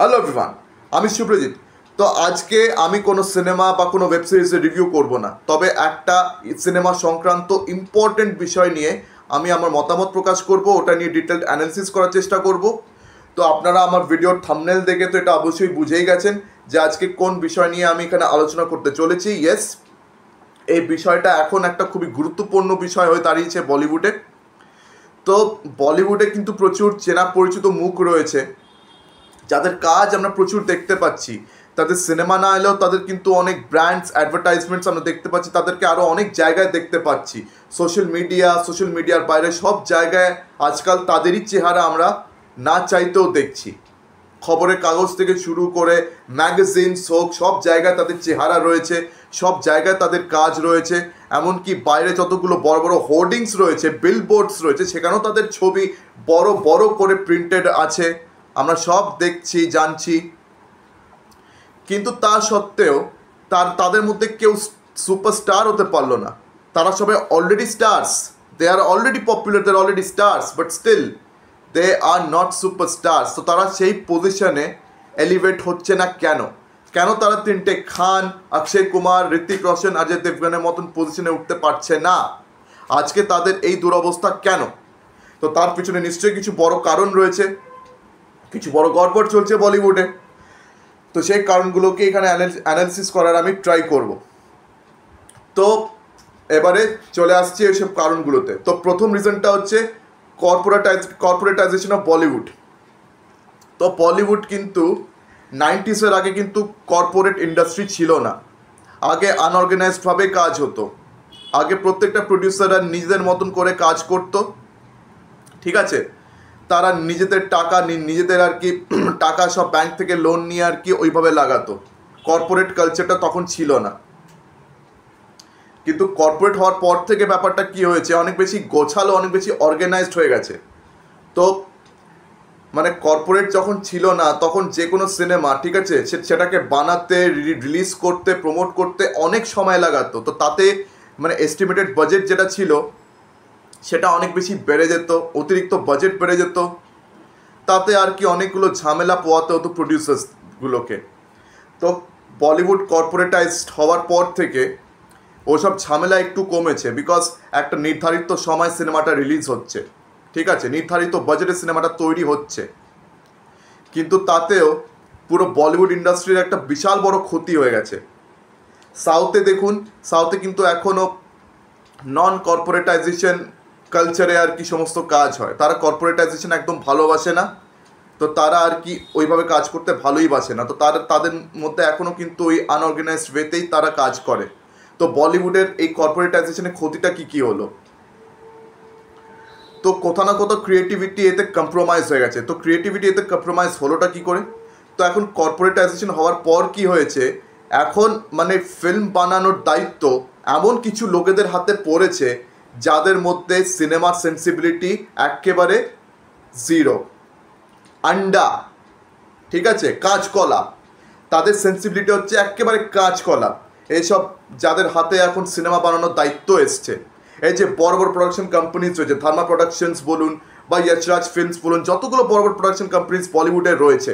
Hello everyone, আমি সুপ্রজিৎ। তো আজকে আমি কোনো সিনেমা বা কোনো ওয়েব সিরিজের রিভিউ করব না, তবে একটা সিনেমা সংক্রান্ত ইম্পর্টেন্ট বিষয় নিয়ে আমি আমার মতামত প্রকাশ করব, ওটা নিয়ে ডিটেলড অ্যানালিসিস করার চেষ্টা করব। তো আপনারা আমার ভিডিওর থাম্বনেল দেখে তো এটা অবশ্যই বুঝেই গেছেন যে আজকে কোন বিষয় নিয়ে আমি এখানে আলোচনা করতে চলেছি। ইয়েস, এই বিষয়টা এখন একটা খুবই গুরুত্বপূর্ণ বিষয় হয়ে দাঁড়িয়েছে বলিউডে। তো বলিউডে কিন্তু প্রচুর চেনা পরিচিত মুখ রয়েছে, যাদের কাজ আমরা প্রচুর দেখতে পাচ্ছি। তাদের সিনেমা না এলেও তাদের কিন্তু অনেক ব্র্যান্ডস অ্যাডভার্টাইজমেন্টস আমরা দেখতে পাচ্ছি, তাদেরকে আরও অনেক জায়গায় দেখতে পাচ্ছি। সোশ্যাল মিডিয়ার বাইরে সব জায়গায় আজকাল তাদেরই চেহারা আমরা না চাইতেও দেখছি। খবরের কাগজ থেকে শুরু করে ম্যাগাজিনস হোক, সব জায়গায় তাদের চেহারা রয়েছে, সব জায়গায় তাদের কাজ রয়েছে। এমনকি বাইরে যতগুলো বড় বড় হোর্ডিংস রয়েছে, বিলবোর্ডস রয়েছে, সেখানেও তাদের ছবি বড় বড় করে প্রিন্টেড আছে। আমরা সব দেখছি, জানছি। কিন্তু তা সত্ত্বেও তাদের মধ্যে কেউ সুপারস্টার হতে পারলো না। তারা সবাই already stars, they are already popular, they are already stars, but still they are not superstars. তো তারা সেই পজিশনে এলিভেট হচ্ছে না কেন? কেন তারা তিনটে খান, অক্ষয় কুমার, ঋত্বিক রোশন, অজয় দেবগনের মতন পজিশনে উঠতে পারছে না? আজকে তাদের এই দুরবস্থা কেন? তো তার পিছনে নিশ্চয়ই কিছু বড় কারণ রয়েছে, কিছু বড় গড়বড় চলছে বলিউডে। তো সেই কারণগুলোকে এখানে অ্যানালিসিস করার আমি ট্রাই করব। তো এবারে চলে আসছি এইসব কারণগুলোতে। তো প্রথম রিজনটা হচ্ছে কর্পোরেটাইজেশন অফ বলিউড। তো বলিউড কিন্তু 90s আগে কিন্তু কর্পোরেট ইন্ডাস্ট্রি ছিল না। আগে আনঅর্গানাইজডভাবে কাজ হতো। আগে প্রত্যেকটা প্রডিউসাররা নিজেদের মতন করে কাজ করতো, ঠিক আছে? তারা নিজেদের টাকা নিজেদের আর কি টাকা সব ব্যাংক থেকে লোন নিয়ে আর কি ওইভাবে লাগাতো। কর্পোরেট কালচারটা তখন ছিল না। কিন্তু কর্পোরেট হওয়ার পর থেকে ব্যাপারটা কি হয়েছে, অনেক বেশি গোছালো, অনেক বেশি অর্গানাইজড হয়ে গেছে। তো মানে কর্পোরেট যখন ছিল না, তখন যে কোনো সিনেমা, ঠিক আছে, সেটাকে বানাতে, রিলিজ করতে, প্রমোট করতে অনেক সময় লাগাতো। তো তাতে মানে এস্টিমেটেড বাজেট যেটা ছিল সেটা অনেক বেশি বেড়ে যেত, অতিরিক্ত বাজেট বেড়ে যেত। তাতে আর কি অনেকগুলো ঝামেলা পোয়াতে হতো প্রডিউসার্সগুলোকে। তো বলিউড কর্পোরেটাইজড হওয়ার পর থেকে ওসব ঝামেলা একটু কমেছে, বিকজ একটা নির্ধারিত সময় সিনেমাটা রিলিজ হচ্ছে, ঠিক আছে, নির্ধারিত বাজেটে সিনেমাটা তৈরি হচ্ছে। কিন্তু তাতেও পুরো বলিউড ইন্ডাস্ট্রির একটা বিশাল বড় ক্ষতি হয়ে গেছে। সাউথে দেখুন, সাউথে কিন্তু এখনও নন কর্পোরেটাইজেশন কালচারে আর কি সমস্ত কাজ হয়। তারা কর্পোরেটাইজেশন একদম ভালোবাসে না। তো তারা আর কি ওইভাবে কাজ করতে ভালোই বাসে না। তো তাদের মধ্যে এখনও কিন্তু ওই আনঅর্গানাইজড ওয়েতেই তারা কাজ করে। তো বলিউডের এই কর্পোরেটাইজেশনের ক্ষতিটা কি হলো? তো কোথাও না কোথাও ক্রিয়েটিভিটি এতে কম্প্রোমাইজ হয়ে গেছে। তো ক্রিয়েটিভিটি এতে কম্প্রোমাইজ হলোটা কি করে? তো এখন কর্পোরেটাইজেশন হওয়ার পর কি হয়েছে, এখন মানে ফিল্ম বানানোর দায়িত্ব এমন কিছু লোকেদের হাতে পড়েছে যাদের মধ্যে সিনেমার সেন্সিবিলিটি একেবারে জিরো, আন্ডা, ঠিক আছে, কাঁচকলা। তাদের সেন্সিবিলিটি হচ্ছে একেবারে কাঁচকলা। এইসব যাদের হাতে এখন সিনেমা বানানোর দায়িত্ব এসছে, এই যে বড় বড় প্রোডাকশন কোম্পানিজ রয়েছে, ধর্মা প্রোডাকশনস বলুন বা যশরাজ ফিল্মস বলুন, যতগুলো বড় বড় প্রোডাকশন কোম্পানিজ বলিউডে রয়েছে,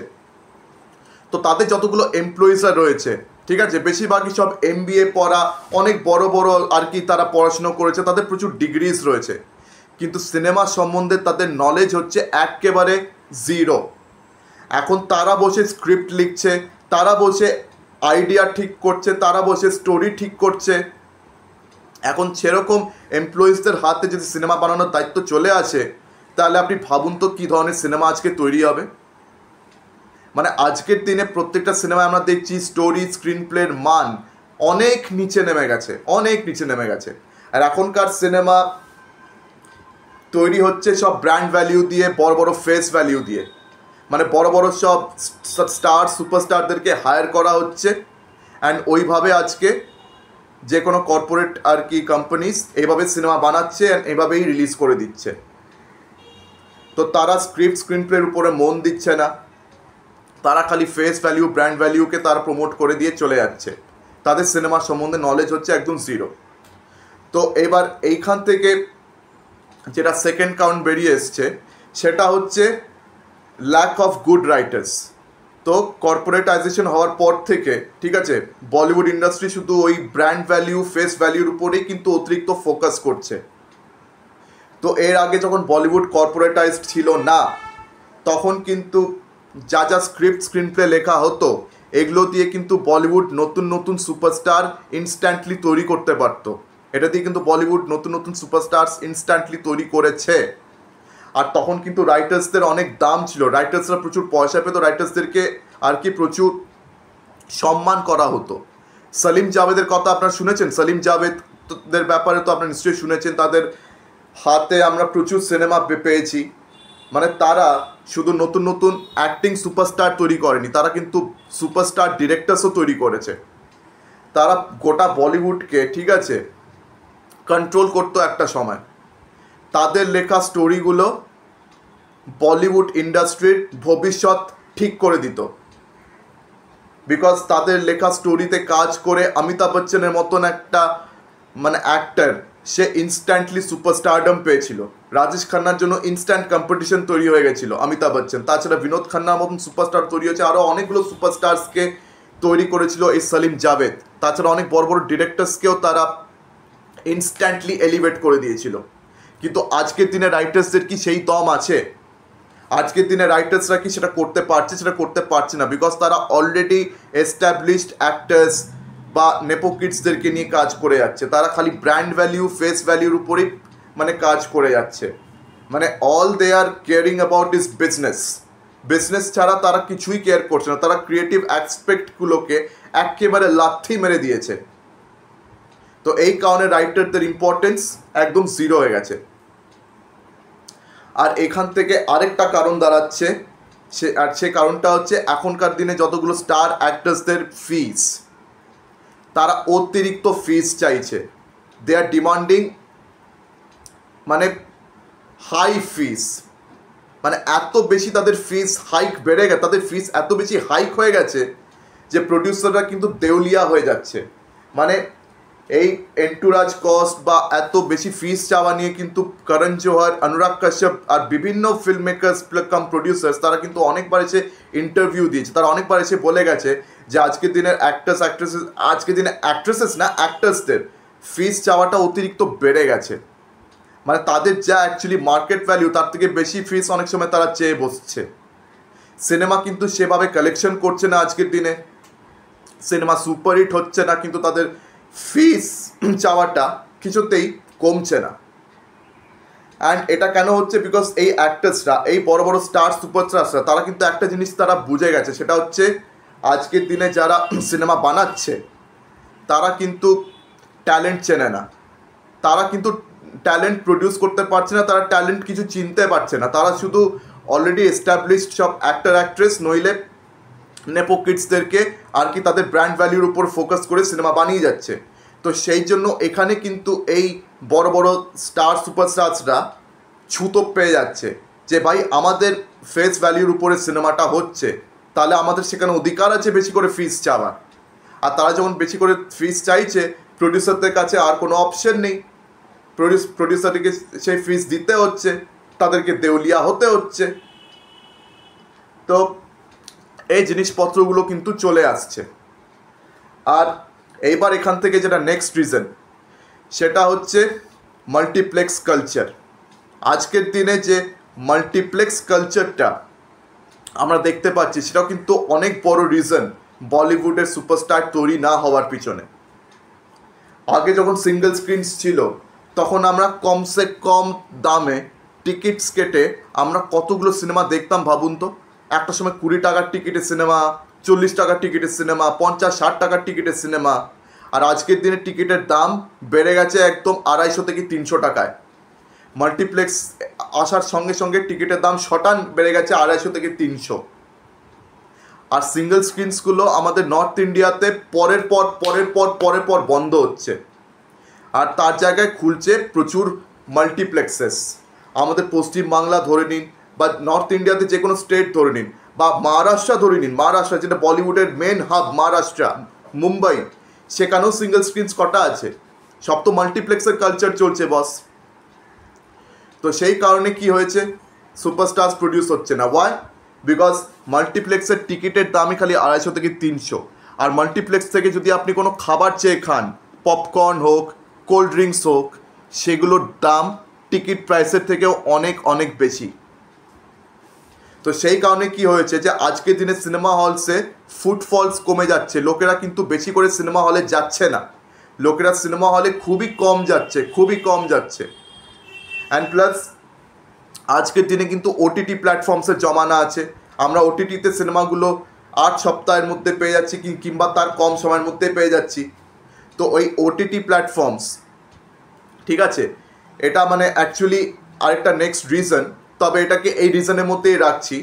তো তাদের যতগুলো এমপ্লয়িজরা রয়েছে, ঠিক আছে, বেশিরভাগই সব MBA পড়া, অনেক বড় বড় আর কি তারা পড়াশুনো করেছে, তাদের প্রচুর ডিগ্রিজ রয়েছে। কিন্তু সিনেমা সম্বন্ধে তাদের নলেজ হচ্ছে একেবারে জিরো। এখন তারা বসে স্ক্রিপ্ট লিখছে, তারা বসে আইডিয়া ঠিক করছে, তারা বসে স্টোরি ঠিক করছে। এখন সেরকম এমপ্লয়িজদের হাতে যদি সিনেমা বানানোর দায়িত্ব চলে আসে, তাহলে আপনি ভাবুন তো কী ধরনের সিনেমা আজকে তৈরি হবে। মানে আজকের দিনে প্রত্যেকটা সিনেমায় আমরা দেখছি স্টোরি, স্ক্রিন প্লের মান অনেক নিচে নেমে গেছে, অনেক নিচে নেমে গেছে। আর এখনকার সিনেমা তৈরি হচ্ছে সব ব্র্যান্ড ভ্যালিউ দিয়ে, বড় বড় ফেস ভ্যালিউ দিয়ে। মানে বড় বড় সব স্টার, সুপারস্টারদেরকে হায়ার করা হচ্ছে, অ্যান্ড ওইভাবে আজকে যে কোনো কর্পোরেট আর কি কোম্পানিজ এইভাবে সিনেমা বানাচ্ছে অ্যান্ড এইভাবেই রিলিজ করে দিচ্ছে। তো তারা স্ক্রিন প্লের উপরে মন দিচ্ছে না, তারা খালি ফেস ভ্যালিউ, ব্র্যান্ড ভ্যালিউকে তারা প্রমোট করে দিয়ে চলে যাচ্ছে। তাদের সিনেমার সম্বন্ধে নলেজ হচ্ছে একদম জিরো। তো এবার এইখান থেকে যেটা সেকেন্ড কাউন্ট বেরিয়ে এসছে, সেটা হচ্ছে ল্যাক অফ গুড রাইটার্স। তো কর্পোরেটাইজেশন হওয়ার পর থেকে ঠিক আছে বলিউড ইন্ডাস্ট্রি শুধু ওই ব্র্যান্ড ভ্যালিউ ফেস ভ্যালিউর উপরেই কিন্তু অতিরিক্ত ফোকাস করছে। তো এর আগে যখন বলিউড কর্পোরেটাইজড ছিল না তখন কিন্তু যা যা স্ক্রিন প্লে লেখা হতো এগুলো দিয়ে কিন্তু বলিউড নতুন নতুন সুপারস্টার ইনস্ট্যান্টলি তৈরি করতে পারতো। এটা দিয়ে কিন্তু বলিউড নতুন নতুন সুপারস্টার ইনস্ট্যান্টলি তৈরি করেছে। আর তখন কিন্তু রাইটার্সদের অনেক দাম ছিল, রাইটার্সরা প্রচুর পয়সা পেত, রাইটার্সদেরকে আর কি প্রচুর সম্মান করা হতো। সলিম জাভেদের কথা আপনারা শুনেছেন, সলিম জাভেদদের ব্যাপারে তো আপনারা নিশ্চয়ই শুনেছেন। তাদের হাতে আমরা প্রচুর সিনেমা পেয়েছি। মানে তারা শুধু নতুন নতুন অ্যাক্টিং সুপারস্টার তৈরি করেনি, তারা কিন্তু সুপারস্টার ডিরেক্টরসও তৈরি করেছে। তারা গোটা বলিউডকে ঠিক আছে কন্ট্রোল করতো একটা সময়। তাদের লেখা স্টোরিগুলো বলিউড ইন্ডাস্ট্রির ভবিষ্যৎ ঠিক করে দিত। বিকজ তাদের লেখা স্টোরিতে কাজ করে অমিতাভ বচ্চনের মতন একটা মানে অ্যাক্টর সে ইনস্ট্যান্টলি সুপারস্টারডম পেয়েছিল। রাজেশ খান্নার জন্য ইনস্ট্যান্ট কম্পিটিশন তৈরি হয়ে গেছিলো অমিতাভ বচ্চন। তাছাড়া বিনোদ খান্নার মতন সুপারস্টার তৈরি হয়েছে, আরও অনেকগুলো সুপারস্টার্সকে তৈরি করেছিল এই সলিম জাভেদ। তাছাড়া অনেক বড় বড় ডিরেক্টরসকেও তারা ইনস্ট্যান্টলি এলিভেট করে দিয়েছিল। কিন্তু আজকের দিনে রাইটার্সদের কি সেই দম আছে? আজকের দিনে রাইটার্সরা কি সেটা করতে পারছে? সেটা করতে পারছে না, বিকজ তারা অলরেডি এস্টাবলিশড অ্যাক্টার্স বা নেপো কিডসদেরকে নিয়ে কাজ করে যাচ্ছে। তারা খালি ব্র্যান্ড ভ্যালিউ ফেস ভ্যালিউর উপরেই মানে কাজ করে যাচ্ছে। মানে all they are caring about his business ছাড়া তারা কিছুই কেয়ার করছে না। তারা ক্রিয়েটিভ অ্যাসপেক্টগুলোকে একেবারে লাথি মেরে দিয়েছে। তো এই কারণে রাইটারদের ইম্পর্টেন্স একদম জিরো হয়ে গেছে। আর এখান থেকে আরেকটা কারণ দাঁড়াচ্ছে, সে কারণটা হচ্ছে এখনকার দিনে যতগুলো স্টার অ্যাক্টার্সদের ফিস, তারা অতিরিক্ত ফিস চাইছে। দে আর ডিমান্ডিং মানে হাই ফিস, মানে এত বেশি তাদের ফিস হাইক বেড়ে গেছে, তাদের ফিস এত বেশি হাইক হয়ে গেছে যে প্রডিউসাররা কিন্তু দেউলিয়া হয়ে যাচ্ছে। মানে এই এন্টুরাজ কস্ট বা এত বেশি ফিস চাওয়া নিয়ে কিন্তু করণ জোহর, অনুরাগ কাশ্যপ আর বিভিন্ন ফিল্ম মেকার্স কাম প্রডিউসার্স তারা কিন্তু অনেকবার এসে ইন্টারভিউ দিয়েছে। তারা অনেকবার এসে বলে গেছে যে আজকের দিনের অ্যাক্ট্রেসদের ফিস চাওয়াটা অতিরিক্ত বেড়ে গেছে। মানে তাদের যা অ্যাকচুয়ালি মার্কেট ভ্যালু তার থেকে বেশি ফিস অনেক সময় তারা চেয়ে বসছে। সিনেমা কিন্তু সেভাবে কালেকশন করছে না আজকের দিনে, সিনেমা সুপারহিট হচ্ছে না, কিন্তু তাদের ফিস চাওয়াটা কিছুতেই কমছে না। অ্যান্ড এটা কেন হচ্ছে? বিকজ এই অ্যাক্টার্সরা, এই বড় বড় স্টার সুপারস্টারসরা তারা কিন্তু একটা জিনিস তারা বুঝে গেছে, সেটা হচ্ছে আজকের দিনে যারা সিনেমা বানাচ্ছে তারা কিন্তু ট্যালেন্ট চেনে না, তারা কিন্তু ট্যালেন্ট প্রডিউস করতে পারছে না, তারা ট্যালেন্ট কিছু চিনতে পারছে না। তারা শুধু অলরেডি এস্টাবলিশড সব অ্যাক্টর অ্যাক্ট্রেস নইলে নেপো কিডসদেরকে আর কি তাদের ব্র্যান্ড ভ্যালিউর উপর ফোকাস করে সিনেমা বানিয়ে যাচ্ছে। তো সেই জন্য এখানে কিন্তু এই বড় বড় স্টার সুপারস্টার্সরা ছুতো পেয়ে যাচ্ছে যে ভাই আমাদের ফেস ভ্যালিউর উপরে সিনেমাটা হচ্ছে, তাহলে আমাদের সেখানে অধিকার আছে বেশি করে ফিস চাওয়ার। আর তারা যখন বেশি করে ফিস চাইছে, প্রডিউসারদের কাছে আর কোনো অপশন নেই, প্রডিউসারকে সেই ফিস দিতে হচ্ছে, তাদেরকে দেউলিয়া হতে হচ্ছে। তো এই জিনিসপত্রগুলো কিন্তু চলে আসছে। আর এইবার এখান থেকে যেটা নেক্সট রিজন, সেটা হচ্ছে মাল্টিপ্লেক্স কালচার। আজকের দিনে যে মাল্টিপ্লেক্স কালচারটা আমরা দেখতে পাচ্ছি সেটাও কিন্তু অনেক বড় রিজন বলিউডের সুপারস্টার তৈরি না হওয়ার পিছনে। আগে যখন সিঙ্গেল স্ক্রিনস ছিল তখন আমরা কমসে কম দামে টিকিটস কেটে আমরা কতগুলো সিনেমা দেখতাম ভাবুন তো। একটা সময় 20 টাকার টিকিটের সিনেমা, 40 টাকার টিকিটের সিনেমা, 50-60 টাকার টিকিটের সিনেমা। আর আজকের দিনে টিকিটের দাম বেড়ে গেছে একদম 250 থেকে 300 টাকায়। মাল্টিপ্লেক্স আসার সঙ্গে সঙ্গে টিকিটের দাম শটান বেড়ে গেছে 250 থেকে 300। আর সিঙ্গেল স্ক্রিনসগুলো আমাদের নর্থ ইন্ডিয়াতে পরের পর বন্ধ হচ্ছে, আর তার জায়গায় খুলছে প্রচুর মাল্টিপ্লেক্সেস। আমাদের পশ্চিমবাংলা ধরে নিন বা নর্থ ইন্ডিয়াতে যে কোনো স্টেট ধরে নিন বা মহারাষ্ট্র ধরে নিন, মহারাষ্ট্র যেটা বলিউডের মেন হাব, মহারাষ্ট্র মুম্বাই, সেখানেও সিঙ্গেল স্ক্রিনস কটা আছে? সব তো মাল্টিপ্লেক্সের কালচার চলছে বস। তো সেই কারণে কি হয়েছে, সুপারস্টার্স প্রডিউস হচ্ছে না। ওয়াই? বিকজ মাল্টিপ্লেক্সের টিকিটের দামই খালি 250 থেকে 300, আর মাল্টিপ্লেক্স থেকে যদি আপনি কোনো খাবার চেয়ে খান, পপকর্ন হোক, কোল্ড ড্রিঙ্কস হোক, সেগুলোর দাম টিকিট প্রাইসের থেকেও অনেক অনেক বেশি। তো সেই কারণে কি হয়েছে যে আজকের দিনে সিনেমা হলসে ফুটফলস কমে যাচ্ছে, লোকেরা কিন্তু বেশি করে সিনেমা হলে যাচ্ছে না, লোকেরা সিনেমা হলে খুবই কম যাচ্ছে। অ্যান্ড প্লাস আজকের দিনে কিন্তু ওটিটি প্ল্যাটফর্মসের জমানা আছে, আমরা ওটিটিতে সিনেমাগুলো 8 সপ্তাহের মধ্যে পেয়ে যাচ্ছি কিংবা তার কম সময়ের মধ্যে পেয়ে যাচ্ছি। তো ওই ওটিটি প্ল্যাটফর্মস, ঠিক আছে, এটা মানে অ্যাকচুয়ালি আরেকটা নেক্সট রিজন, তবে এটাকে এই রিজনের মধ্যেই রাখছি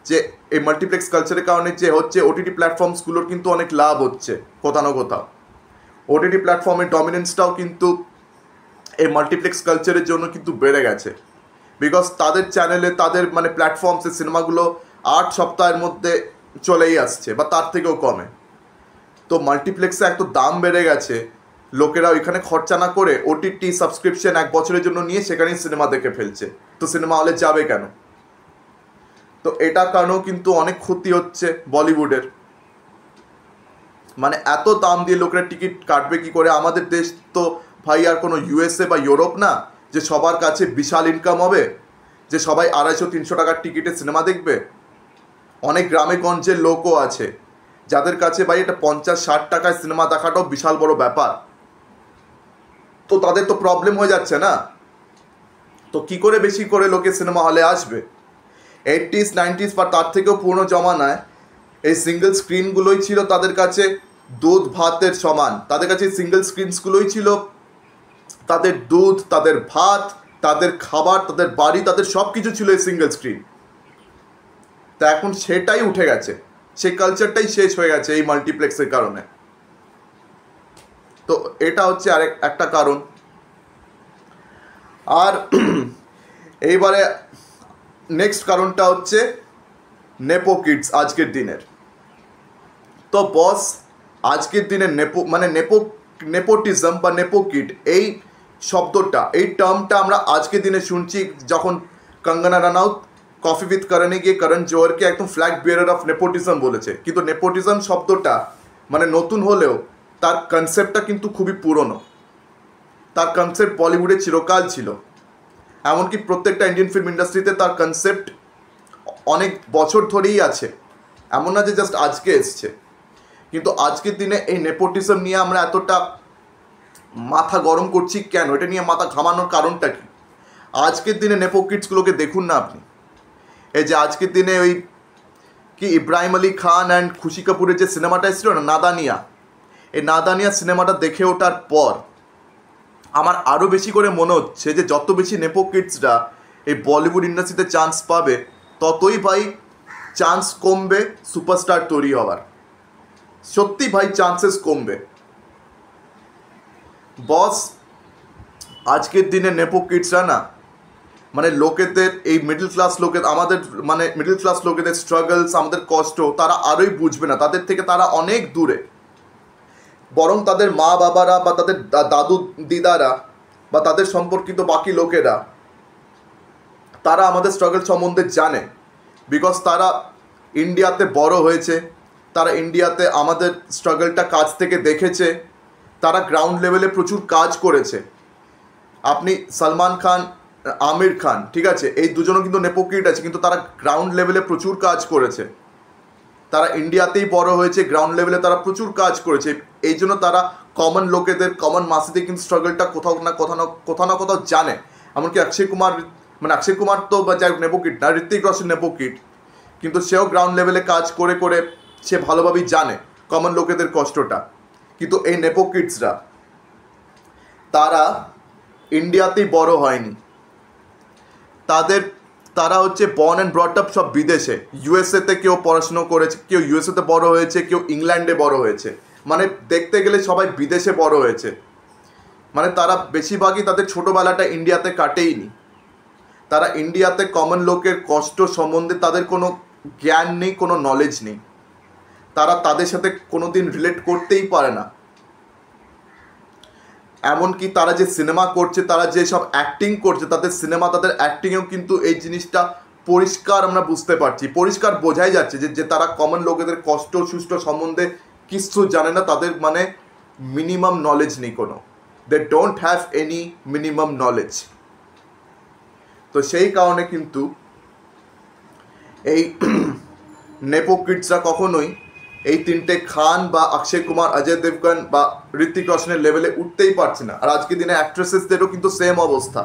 যে এই মাল্টিপ্লেক্স কালচারের কারণে যে হচ্ছে ওটিটি প্ল্যাটফর্মসগুলোর কিন্তু অনেক লাভ হচ্ছে কোথাও না কোথাও। ওটিটি প্ল্যাটফর্মের ডমিনেন্সটাও কিন্তু এই মাল্টিপ্লেক্স কালচারের জন্য কিন্তু বেড়ে গেছে, বিকজ তাদের চ্যানেলে, তাদের মানে প্ল্যাটফর্মসে সিনেমাগুলো 8 সপ্তাহের মধ্যে চলেই আসছে বা তার থেকেও কমে। তো মাল্টিপ্লেক্সে এত দাম বেড়ে গেছে, লোকেরা ওইখানে খরচা না করে ওটিটি সাবস্ক্রিপশন 1 বছরের জন্য নিয়ে সেখানেই সিনেমা দেখে ফেলছে। তো সিনেমা হলে যাবে কেন? তো এটার কারণেও কিন্তু অনেক ক্ষতি হচ্ছে বলিউডের। মানে এত দাম দিয়ে লোকেরা টিকিট কাটবে কি করে? আমাদের দেশ তো ভাই আর কোনো ইউএসএ বা ইউরোপ না যে সবার কাছে বিশাল ইনকাম হবে, যে সবাই 250-300 টাকার টিকিটে সিনেমা দেখবে। অনেক গ্রামে গঞ্জের লোকও আছে যাদের কাছে ভাই এটা 50-60 টাকায় সিনেমা দেখাটাও বিশাল বড় ব্যাপার। তো তাদের তো প্রবলেম হয়ে যাচ্ছে না। তো কি করে বেশি করে লোকে সিনেমা হলে আসবে? 80s 90s বা তার থেকেও পুরনো জমানায় এই সিঙ্গেল স্ক্রিনগুলোই ছিল তাদের কাছে দুধ ভাতের সমান। তাদের কাছে সিঙ্গেল স্ক্রিনসগুলোই ছিল তাদের দুধ, তাদের ভাত, তাদের খাবার, তাদের বাড়ি, তাদের সব কিছু ছিল এই সিঙ্গেল স্ক্রিন। তা এখন সেটাই উঠে গেছে, সেই কালচারটাই শেষ হয়ে গেছে এই মাল্টিপ্লেক্সের কারণে। তো এটা হচ্ছে আরেক একটা কারণ। আর এইবারে নেক্সট কারণটা হচ্ছে নেপো কিডস আজকের দিনের। তো বস, আজকের দিনে নেপোটিজম বা নেপো কিড এই শব্দটা, এই টার্মটা আমরা আজকের দিনে শুনছি যখন কঙ্গনা রানাউত কফি উইথ করণে গিয়ে করণ জোহরকে একদম ফ্ল্যাগ বিয়ারার অফ নেপোটিজম বলেছে। কিন্তু নেপোটিজম শব্দটা মানে নতুন হলেও তার কনসেপ্টটা কিন্তু খুবই পুরনো। তার কনসেপ্ট বলিউডে চিরকাল ছিল, এমনকি প্রত্যেকটা ইন্ডিয়ান ফিল্ম ইন্ডাস্ট্রিতে তার কনসেপ্ট অনেক বছর ধরেই আছে, এমন না যে জাস্ট আজকে এসছে। কিন্তু আজকের দিনে এই নেপোটিজম নিয়ে আমরা এতটা মাথা গরম করছি কেন? এটা নিয়ে মাথা ঘামানোর কারণটা কি? আজকের দিনে নেপো কিডসগুলোকে দেখুন না আপনি। এই যে আজকের দিনে ওই কি ইব্রাহিম আলী খান অ্যান্ড খুশি কাপুরের যে সিনেমাটা এসেছিল না, নাদানিয়া, এই নাদানিয়া সিনেমাটা দেখে ওঠার পর আমার আরও বেশি করে মনে হচ্ছে যে যত বেশি নেপো কিডসরা এই বলিউড ইন্ডাস্ট্রিতে চান্স পাবে, ততই ভাই চান্স কমবে সুপারস্টার তৈরি হওয়ার। সত্যি ভাই চান্সেস কমবে। বস, আজকের দিনে নেপো কিডসরা না মানে লোকেদের, এই মিডল ক্লাস লোকের, আমাদের মানে মিডল ক্লাস লোকেদের স্ট্রাগলস, আমাদের কষ্ট তারা আরোই বুঝবে না। তাদের থেকে তারা অনেক দূরে। বরং তাদের মা বাবারা বা তাদের দাদু দিদারা বা তাদের সম্পর্কিত বাকি লোকেরা, তারা আমাদের স্ট্রাগল সম্বন্ধে জানে, বিকজ তারা ইন্ডিয়াতে বড় হয়েছে, তারা ইন্ডিয়াতে আমাদের স্ট্রাগলটা কাছ থেকে দেখেছে, তারা গ্রাউন্ড লেভেলে প্রচুর কাজ করেছে। আপনি সলমান খান, আমির খান, ঠিক আছে, এই দুজনও কিন্তু নেপো কিড আছে, কিন্তু তারা গ্রাউন্ড লেভেলে প্রচুর কাজ করেছে। তারা ইন্ডিয়াতেই বড় হয়েছে, গ্রাউন্ড লেভেলে তারা প্রচুর কাজ করেছে। এই জন্য তারা কমন লোকেদের, কমন মাসিদের কিন্তু স্ট্রাগলটা কোথাও না কোথাও জানে। এমনকি অক্ষয় কুমার তো বা যাই নেপো কিড না, ঋত্বিক রোশন নেপো কিড, কিন্তু সেও গ্রাউন্ড লেভেলে কাজ করে করে সে ভালোভাবেই জানে কমন লোকেদের কষ্টটা। কিন্তু এই নেপো কিডসরা তারা ইন্ডিয়াতেই বড় হয়নি, তারা হচ্ছে বর্ন অ্যান্ড ব্রট আপ সব বিদেশে। ইউএসএতে কেউ পড়াশুনো করেছে, কেউ ইউএসএতে বড় হয়েছে, কেউ ইংল্যান্ডে বড় হয়েছে, মানে দেখতে গেলে সবাই বিদেশে বড় হয়েছে। মানে তারা বেশিরভাগই তাদের ছোটোবেলাটা ইন্ডিয়াতে কাটেইনি। তারা ইন্ডিয়াতে কমন লোকের কষ্ট সম্বন্ধে তাদের কোনো জ্ঞান নেই, কোনো নলেজ নেই। তারা তাদের সাথে কোনো দিন রিলেট করতেই পারে না। এমনকি তারা যে সিনেমা করছে, তারা যে সব অ্যাক্টিং করছে, তাদের সিনেমা, তাদের অ্যাক্টিংয়েও কিন্তু এই জিনিসটা পরিষ্কার আমরা বুঝতে পারছি, পরিষ্কার বোঝাই যাচ্ছে যে তারা কমন লোকেদের কষ্ট সুষ্ঠ সম্বন্ধে কিছু জানে না, তাদের মানে মিনিমাম নলেজ নেই কোনো, they don't have any minimum knowledge. তো সেই কারণে কিন্তু এই নেপো কিডসরা কখনোই এই তিনটে খান বা অক্ষয় কুমার, অজয় দেবগন বা ঋত্বিক রোশনের লেভেলে উঠতেই পারছে না। আর আজকের দিনে অ্যাক্ট্রেসেসদেরও কিন্তু সেম অবস্থা,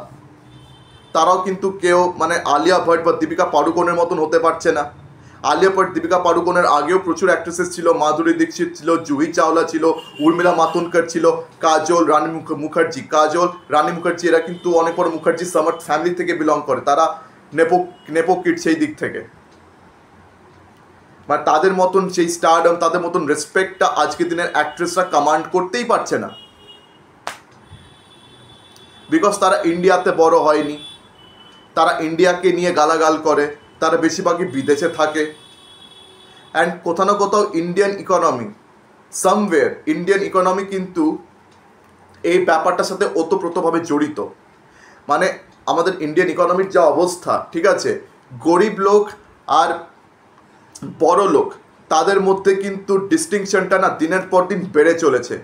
তারাও কিন্তু কেউ মানে আলিয়া ভট্ট বা দীপিকা পাড়ুকোনের মতন হতে পারছে না। আলিয়া ভট্ট দীপিকা পাড়ুকোনের আগেও প্রচুর অ্যাক্ট্রেসেস ছিল, মাধুরী দীক্ষিত ছিল, জুহি চাওলা ছিল, উর্মিলা মাতোন্ডকর ছিল, কাজল, রানী মুখার্জি, এরা কিন্তু অনেক বড় মুখার্জি সামার্ট ফ্যামিলি থেকে বিলং করে, তারা নেপো কিড সেই দিক থেকে। মানে তাদের মতন সেই স্টারডম, তাদের মতন রেসপেক্টটা আজকের দিনের অ্যাক্ট্রেসরা কমান্ড করতেই পারছে না, বিকজ তারা ইন্ডিয়াতে বড় হয়নি, তারা ইন্ডিয়াকে নিয়ে গালাগাল করে, তারা বেশিরভাগই বিদেশে থাকে। অ্যান্ড কোথাও না কোথাও ইন্ডিয়ান ইকোনমি কিন্তু এই ব্যাপারটার সাথে ওতপ্রোতভাবে জড়িত। মানে আমাদের ইন্ডিয়ান ইকোনমির যা অবস্থা, ঠিক আছে, গরিব লোক আর বড় লোক তাদের মধ্যে কিন্তু ডিস্টিংশনটা না দিনের পর দিন বেড়ে চলেছে।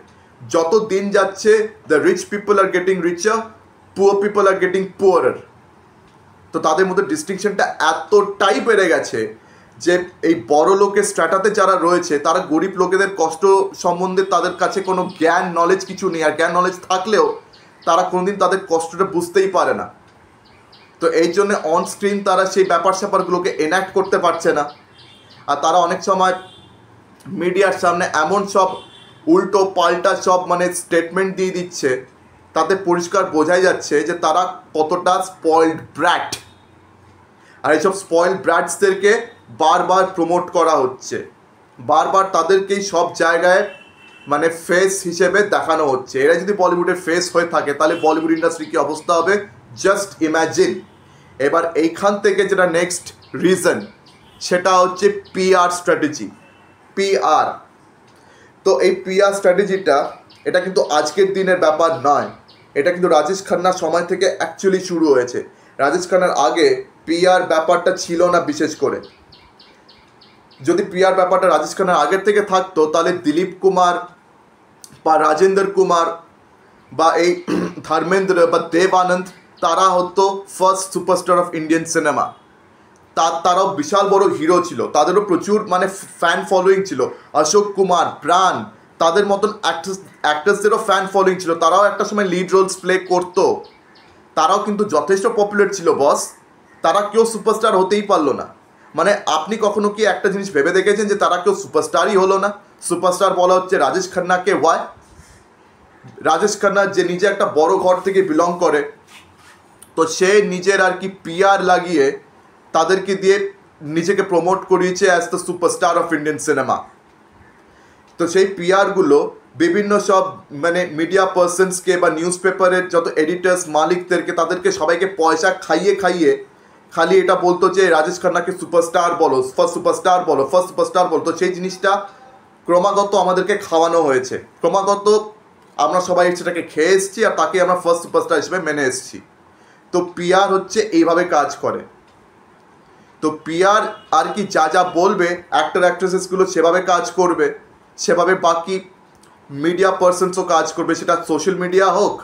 যত দিন যাচ্ছে the rich people are getting richer, poor people are getting poorer. তো তাদের মধ্যে ডিস্টিংশনটা এতটাই বেড়ে গেছে যে এই বড় লোকের স্ট্র্যাটাতে যারা রয়েছে তারা গরিব লোকেদের কষ্ট সম্বন্ধে তাদের কাছে কোনো জ্ঞান নলেজ কিছু নেই, আর জ্ঞান নলেজ থাকলেও তারা কোনোদিন তাদের কষ্টটা বুঝতেই পারে না। তো এই জন্য অন স্ক্রিন তারা সেই ব্যাপার স্যাপারগুলোকে এনাক্ট করতে পারছে না। আর তারা অনেক সময় মিডিয়ার সামনে এমন সব উল্টো পাল্টা সব মানে স্টেটমেন্ট দিয়ে দিচ্ছে, তাতে পরিষ্কার বোঝাই যাচ্ছে যে তারা কতটা স্পয়েলড ব্র্যাট। আর এইসব স্পয়েলড ব্র্যাটসদেরকে বারবার প্রমোট করা হচ্ছে, বারবার তাদেরকেই সব জায়গায় মানে ফেস হিসেবে দেখানো হচ্ছে। এরা যদি বলিউডের ফেস হয়ে থাকে তাহলে বলিউড ইন্ডাস্ট্রি কী অবস্থা হবে জাস্ট ইম্যাজিন। এবার এইখান থেকে যেটা নেক্সট রিজন, সেটা হচ্ছে পিআর স্ট্র্যাটেজি। পিআর, তো এই পিআর স্ট্র্যাটেজিটা এটা কিন্তু আজকের দিনের ব্যাপার নয়, এটা কিন্তু রাজেশ খান্নার সময় থেকে অ্যাকচুয়ালি শুরু হয়েছে। রাজেশ খান্নার আগে পিআর ব্যাপারটা ছিল না বিশেষ করে। যদি পিআর ব্যাপারটা রাজেশ খান্নার আগের থেকে থাকতো তাহলে দিলীপ কুমার বা রাজেন্দ্র কুমার বা এই ধর্মেন্দ্র বা দেব আনন্দ তারা হতো first superstar of Indian cinema. তারাও বিশাল বড় হিরো ছিল, তাদেরও প্রচুর মানে ফ্যান ফলোয়িং ছিল। অশোক কুমার, প্রাণ, তাদের মতন অ্যাক্টার্সদেরও ফ্যান ফলোয়িং ছিল, তারাও একটা সময় লিড রোলস প্লে করতো, তারাও কিন্তু যথেষ্ট পপুলার ছিল বস। তারা কেউ সুপারস্টার হতেই পারলো না। মানে আপনি কখনো কি একটা জিনিস ভেবে দেখেছেন যে তারা কেউ সুপারস্টারই হলো না? সুপারস্টার বলা হচ্ছে রাজেশ খান্নাকে। ওয়াই? রাজেশ খান্না যে নিজে একটা বড় ঘর থেকে বিলং করে, তো সে নিজের আর কি পিআর লাগিয়ে তাদেরকে দিয়ে নিজেকে প্রমোট করিয়েছে as the superstar of Indian cinema. তো সেই পিআরগুলো বিভিন্ন সব মানে মিডিয়া পার্সনসকে বা নিউজ পেপারের যত এডিটার্স মালিকদেরকে, তাদেরকে সবাইকে পয়সা খাইয়ে খালি এটা বলতো যে রাজেশ খান্নাকে সুপারস্টার বলো, ফার্স্ট সুপারস্টার বলো, ফার্স্ট সুপারস্টার বলো। তো সেই জিনিসটা ক্রমাগত আমাদেরকে খাওয়ানো হয়েছে, ক্রমাগত আমরা সবাই সেটাকে খেয়ে এসেছি আর তাকে আমরা ফার্স্ট সুপারস্টার হিসেবে মেনে এসেছি। তো পিআর হচ্ছে এইভাবে কাজ করে। তো পিআর আর কি যা বলবে অ্যাক্টর অ্যাক্ট্রেসেসগুলো সেভাবে কাজ করবে, সেভাবে বাকি মিডিয়া পার্সনসও কাজ করবে, সেটা সোশ্যাল মিডিয়া হোক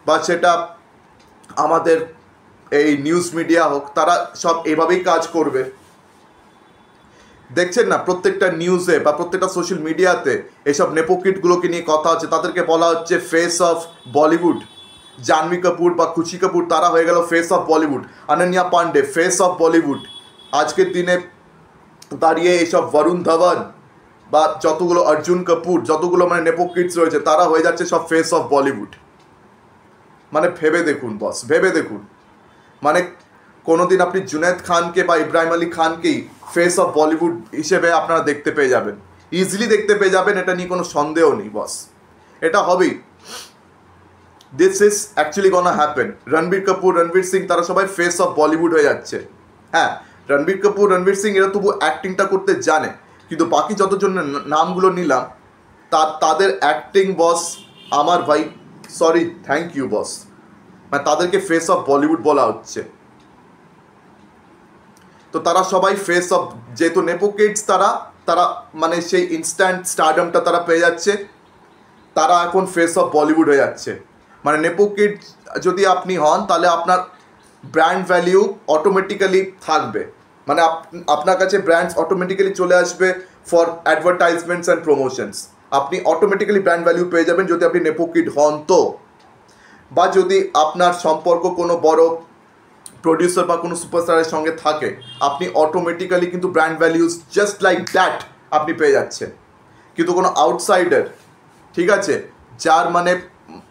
বা সেটা আমাদের এই নিউজ মিডিয়া হোক, তারা সব এভাবেই কাজ করবে। দেখছেন না প্রত্যেকটা নিউজে বা প্রত্যেকটা সোশ্যাল মিডিয়াতে এইসব নেপোকিটগুলোকে নিয়ে কথা হচ্ছে, তাদেরকে বলা হচ্ছে ফেস অফ বলিউড। জাহ্নবী কাপুর বা খুশি কাপুর তারা হয়ে গেল face of Bollywood, Ananya Pandey face of Bollywood. আজকের দিনে দাঁড়িয়ে এইসব বরুণ ধাওয়ান বা যতগুলো অর্জুন কাপুর, যতগুলো মানে নেপোকিটস রয়েছে, তারা হয়ে যাচ্ছে সব ফেস অফ বলিউড। মানে ভেবে দেখুন বস, ভেবে দেখুন। মানে কোনোদিন আপনি জুনেদ খানকে বা ইব্রাহিম আলী খানকেই ফেস অফ বলিউড হিসেবে আপনারা দেখতে পেয়ে যাবেন, ইজিলি দেখতে পেয়ে যাবেন, এটা নিয়ে কোনো সন্দেহ নেই বস, এটা হবেই। This is actually gonna happen. Ranbir Kapoor, Ranbir Singh তারা সবাই ফেস অফ বলিউড হয়ে যাচ্ছে। হ্যাঁ, রণবীর কাপুর, রণবীর সিং এরা তবু অ্যাক্টিংটা করতে জানে, কিন্তু বাকি যতজন নামগুলো নিলাম তাদের অ্যাক্টিং বস আমার ভাই সরি থ্যাংক ইউ বস, মানে তাদেরকে ফেস অফ বলিউড বলা হচ্ছে। তো তারা সবাই ফেস অফ, যেহেতু নেপো কিডস তারা তারা মানে সেই ইনস্ট্যান্ট স্টারডমটা তারা পেয়ে যাচ্ছে, তারা এখন ফেস অফ বলিউড হয়ে যাচ্ছে। মানে নেপো কিড যদি আপনি হন তাহলে আপনার ব্র্যান্ড ভ্যালিউ অটোমেটিক্যালি থাকবে, মানে আপনার কাছে ব্র্যান্ডস অটোমেটিক্যালি চলে আসবে ফর অ্যাডভার্টাইজমেন্টস অ্যান্ড প্রমোশনস। আপনি অটোমেটিক্যালি ব্র্যান্ড ভ্যালিউ পেয়ে যাবেন যদি আপনি নেপো কিড হন। তো বা যদি আপনার সম্পর্ক কোনো বড় প্রডিউসার বা কোনো সুপারস্টারের সঙ্গে থাকে, আপনি অটোমেটিক্যালি কিন্তু brand values just like that আপনি পেয়ে যাচ্ছেন। কিন্তু কোনো আউটসাইডার, ঠিক আছে, যার মানে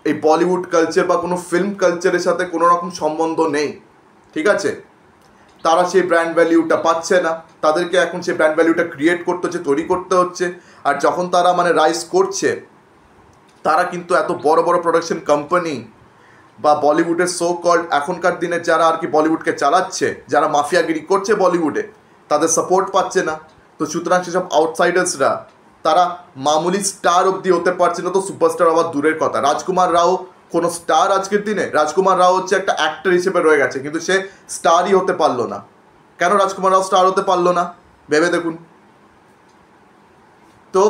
এই বলিউড কালচার বা কোনো ফিল্ম কালচারের সাথে কোনো রকম সম্বন্ধ নেই, ঠিক আছে, তারা সেই ব্র্যান্ড ভ্যালিউটা পাচ্ছে না। তাদেরকে এখন সেই ব্র্যান্ড ভ্যালিউটা ক্রিয়েট করতে হচ্ছে, তৈরি করতে হচ্ছে। আর যখন তারা মানে রাইজ করছে, তারা কিন্তু এত বড় বড় প্রোডাকশন কোম্পানি বা বলিউডের সো কল্ড এখনকার দিনে যারা আর কি বলিউডকে চালাচ্ছে, যারা মাফিয়াগিরি করছে বলিউডে, তাদের সাপোর্ট পাচ্ছে না। তো সুতরাং সেসব আউটসাইডার্সরা তারা মামুলি স্টার অবধি হতে পারছে না, তো সুপারস্টার আবার দূরের কথা। রাজকুমার রাও কোনো স্টার আজকের দিনে? রাজকুমার রাও হচ্ছে একটা অ্যাক্টর হিসেবে রয়ে গেছে, কিন্তু সে স্টারই হতে পারলো না। কেন রাজকুমার রাও স্টার হতে পারলো না ভেবে দেখুন। তো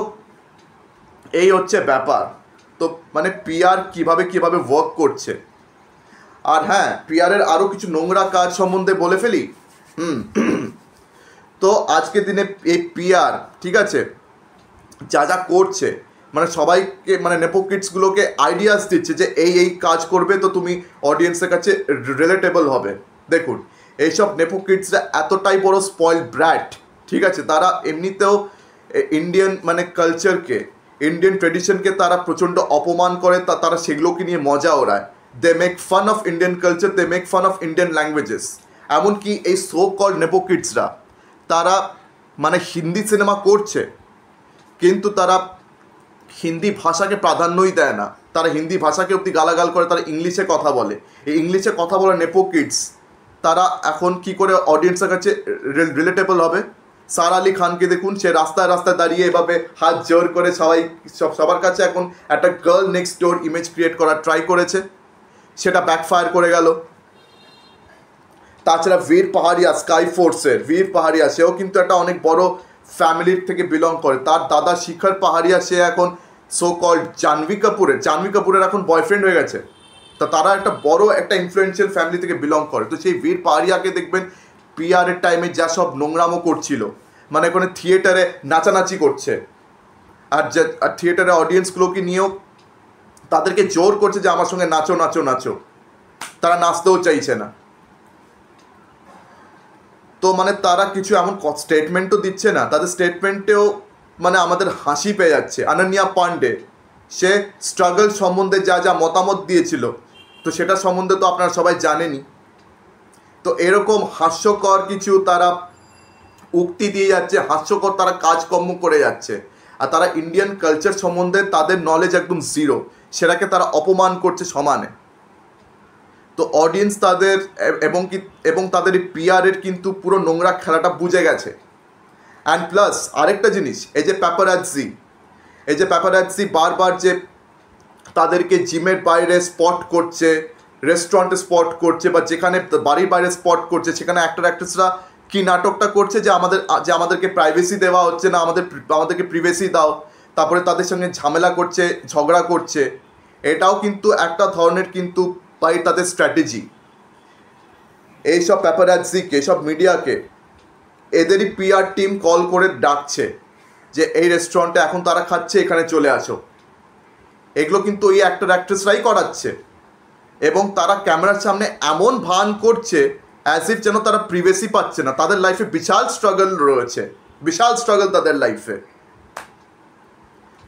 এই হচ্ছে ব্যাপার। তো মানে পিআর কিভাবে কিভাবে ওয়ার্ক করছে। আর হ্যাঁ, পিআরের আরও কিছু নোংরা কাজ সম্বন্ধে বলে ফেলি। তো আজকের দিনে এই পিআর, ঠিক আছে, যা যা করছে, মানে সবাইকে মানে নেপো কিডসগুলোকে আইডিয়াস দিচ্ছে যে এই এই কাজ করবে তো তুমি অডিয়েন্সের কাছে রিলেটেবল হবে। দেখুন, এইসব নেপো কিডসরা এতটাই বড় স্পয়েলড ব্র্যাট, ঠিক আছে, তারা এমনিতেও ইন্ডিয়ান মানে কালচারকে, ইন্ডিয়ান ট্রেডিশনকে তারা প্রচণ্ড অপমান করে, তারা সেগুলোকে নিয়ে মজা ওড়ায়। They make fun of Indian culture, they make fun of Indian languages. এমনকি এই সো কল্ড নেপো কিডসরা তারা মানে হিন্দি সিনেমা করছে, কিন্তু তারা হিন্দি ভাষাকে প্রাধান্যই দেয় না। তারা হিন্দি ভাষাকে অব্দি গালাগাল করে, তারা ইংলিশে কথা বলে। এই ইংলিশে কথা বলা নেপো কিডস তারা এখন কি করে অডিয়েন্সের কাছে রিলেটেবল হবে? সারা আলি খানকে দেখুন, সে রাস্তায় রাস্তায় দাঁড়িয়ে এভাবে হাত জোর করে সবার কাছে এখন একটা গার্ল নেক্সট ডোর ইমেজ ক্রিয়েট করার ট্রাই করেছে, সেটা ব্যাকফায়ার করে গেল। তাছাড়া বীর পাহাড়িয়া, স্কাই ফোর্সের বীর পাহাড়িয়া, সেও কিন্তু একটা অনেক বড় ফ্যামিলির থেকে বিলং করে। তার দাদা শিখর পাহাড়িয়া, সে এখন সো কল্ড জাহ্নবী কাপুরের এখন বয়ফ্রেন্ড হয়ে গেছে। তা তারা একটা বড় একটা ইনফ্লুয়েন্সিয়াল ফ্যামিলি থেকে বিলং করে। তো সেই বীর পাহাড়িয়াকে দেখবেন পিআরের টাইমে যা সব নোংরামো করছিল, মানে ওখানে থিয়েটারে নাচানাচি করছে, আর থিয়েটারে অডিয়েন্সগুলোকে নিয়েও তাদেরকে জোর করছে যে আমার সঙ্গে নাচো নাচো নাচো। তারা নাচতেও চাইছে না। তো মানে তারা কিছু এমন স্টেটমেন্টও দিচ্ছে না, তাদের স্টেটমেন্টেও মানে আমাদের হাসি পেয়ে যাচ্ছে। অনন্যা পান্ডে, সে স্ট্রাগল সম্বন্ধে যা যা মতামত দিয়েছিল, তো সেটা সম্বন্ধে তো আপনারা সবাই জানেনই। তো এরকম হাস্যকর কিছু তারা উক্তি দিয়ে যাচ্ছে, হাস্যকর তারা কাজকর্ম করে যাচ্ছে, আর তারা ইন্ডিয়ান কালচার সম্বন্ধে তাদের নলেজ একদম জিরো, সেটাকে তারা অপমান করছে সমানে। তো অডিয়েন্স তাদের এবং তাদের এই পিআরের কিন্তু পুরো নোংরা খেলাটা বুঝে গেছে। অ্যান্ড প্লাস আরেকটা জিনিস, এই যে প্যাপারাজ্জি বারবার যে তাদেরকে জিমের বাইরে স্পট করছে, রেস্টুরেন্টে স্পট করছে, বা যেখানে বাড়ির বাইরে স্পট করছে, সেখানে অ্যাক্টর অ্যাক্ট্রেসরা কি নাটকটা করছে যে আমাদেরকে প্রাইভেসি দেওয়া হচ্ছে না, আমাদেরকে প্রিভেসি দাও, তারপরে তাদের সঙ্গে ঝামেলা করছে, ঝগড়া করছে। এটাও কিন্তু একটা ধরনের কিন্তু বাই তাদের স্ট্র্যাটেজি। এইসব প্যাপারাজ্জিকে, সব মিডিয়াকে এদেরই পিআর টিম কল করে ডাকছে যে এই রেস্টুরেন্টে এখন তারা খাচ্ছে, এখানে চলে আসো। এগুলো কিন্তু ওই অ্যাক্টর অ্যাক্ট্রেসরাই করাচ্ছে, এবং তারা ক্যামেরার সামনে এমন ভান করছে অ্যাজ ইফ যেন তারা প্রিভেসি পাচ্ছে না। তাদের লাইফে বিশাল স্ট্রাগল রয়েছে, বিশাল স্ট্রাগল তাদের লাইফে।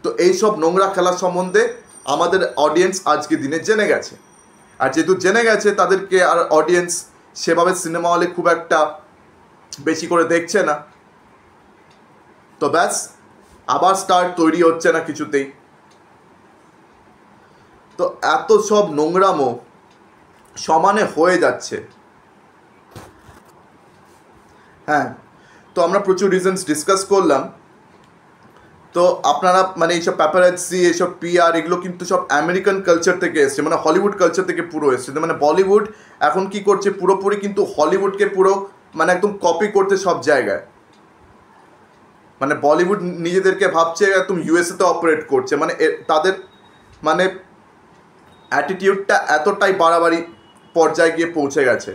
তো এইসব নোংরা খেলা সম্বন্ধে আমাদের অডিয়েন্স আজকে দিনে জেনে গেছে। আর যেহেতু জেনে গেছে, তাদেরকে আর অডিয়েন্স সেভাবে সিনেমা হলে খুব একটা বেশি করে দেখছে না। তো ব্যাস, আবার স্টার তৈরি হচ্ছে না কিছুতেই। তো এত সব নোংরামো সমানে হয়ে যাচ্ছে। হ্যাঁ, তো আমরা প্রচুর রিজনস ডিসকাস করলাম। তো আপনারা মানে এইসব প্যাপারাজ্জি, এইসব পিআর, এগুলো কিন্তু সব আমেরিকান কালচার থেকে এসছে, মানে হলিউড কালচার থেকে পুরো এসছে। মানে বলিউড এখন কি করছে, পুরোপুরি কিন্তু হলিউডকে পুরো মানে একদম কপি করতে সব জায়গায়। মানে বলিউড নিজেদেরকে ভাবছে একদম ইউএসএতে অপারেট করছে, মানে তাদের মানে অ্যাটিটিউডটা এতটাই বাড়াবাড়ি পর্যায়ে গিয়ে পৌঁছে গেছে।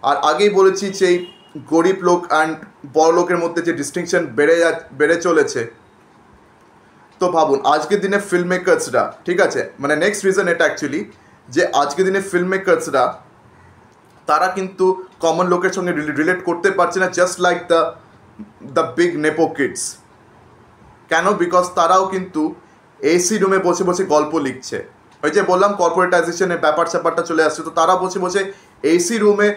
আর আগেই বলেছি যে এই গরিব লোক অ্যান্ড বড় লোকের মধ্যে যে ডিস্টিংশন বেড়ে চলেছে। তো ভাবুন আজকের দিনে ফিল্ম মেকার্সরা, ঠিক আছে, মানে নেক্সট রিজন এটা অ্যাকচুয়ালি, যে আজকের দিনে ফিল্ম মেকার্সরা তারা কিন্তু কমন লোকের সঙ্গে রিলেট করতে পারছে না, just like the big nepo kids. কেন? বিকজ তারাও কিন্তু এসি রুমে বসে বসে গল্প লিখছে। ওই যে বললাম কর্পোরেটাইজেশনের ব্যাপার স্যাপারটা চলে আসছে, তো তারা বসে বসে এসি রুমে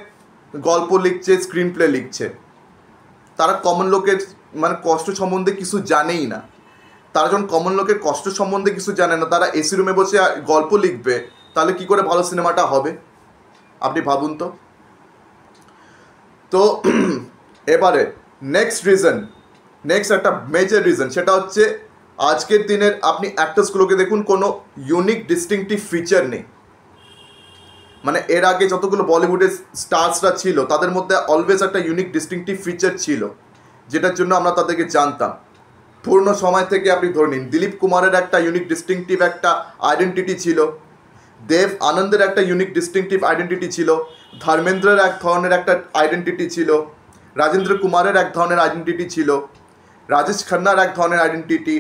গল্প লিখছে, স্ক্রিন প্লে লিখছে। তারা কমন লোকের মানে কষ্ট সম্বন্ধে কিছু জানেই না। তারা যখন কমন লোকের কষ্ট সম্বন্ধে কিছু জানে না, তারা এসি রুমে বসে গল্প লিখবে, তাহলে কি করে ভালো সিনেমাটা হবে? আপনি ভাবুন তো। তো এবারে নেক্সট একটা মেজর রিজন, সেটা হচ্ছে আজকের দিনের আপনি অ্যাক্টার্সগুলোকে দেখুন, কোনো ইউনিক ডিস্টিংটিভ ফিচার নেই। মানে এর আগে যতগুলো বলিউডের স্টার্সরা ছিল তাদের মধ্যে অলওয়েজ একটা ইউনিক ডিস্টিংটিভ ফিচার ছিল, যেটার জন্য আমরা তাদেরকে জানতাম। পুরনো সময় থেকে আপনি ধরে নিন, দিলীপ কুমারের একটা ইউনিক ডিস্টিংটিভ একটা আইডেন্টিটি ছিল, দেব আনন্দের একটা ইউনিক ডিস্টিংটিভ আইডেন্টিটি ছিল, ধর্মেন্দ্রের এক ধরনের একটা আইডেন্টিটি ছিল, রাজেন্দ্র কুমারের এক ধরনের আইডেন্টিটি ছিল, রাজেশ খান্নার এক ধরনের আইডেন্টিটি,